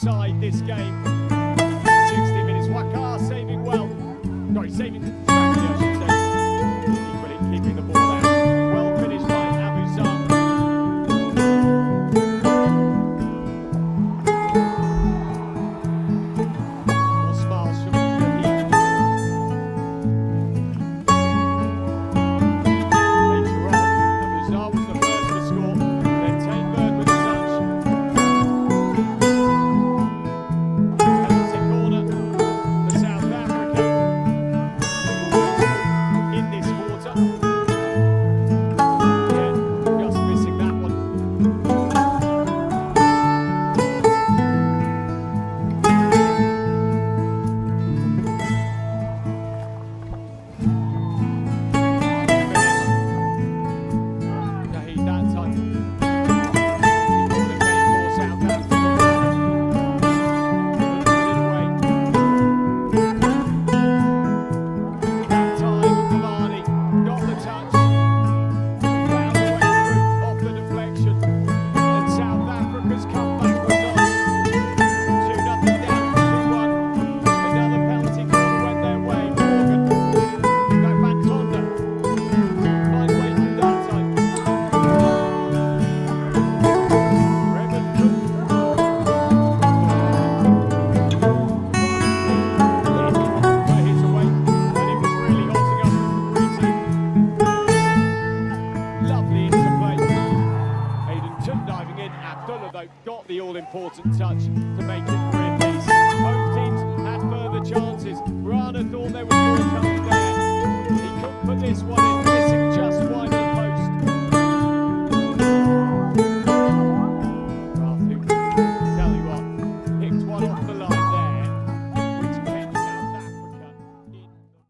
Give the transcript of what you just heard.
decide this game. 60 minutes. Wakar saving well. Sorry, saving strategy, I should say. Equally keeping the ball out. Well finished by Abu Zar. More smiles from Shahid. Later on, Abu Zar was the first to score. Then Tainberg with a touch. Penalty corner for South Africa in this quarter. Yeah, just missing that one. Shahid that time. He called the game for South Africa. Put it away. That time, Cavani got the touch. Found a way through off the deflection. And South Africa's comeback was on. 2-0 down, 2-1. Another penalty corner went their way. Morgan. No, Van Tonder. Find a way through that time. Redmond. Put his away. And it was really hotting up. 3-2. Lovely interplay. Hayden Toon diving in. Abdullah, though, got the all-important touch to make it 3-apiece. Both teams had further chances. Rana thought there was more coming there. He couldn't put this one in, missing just wide of the post. Rafu, tell you what, picked one off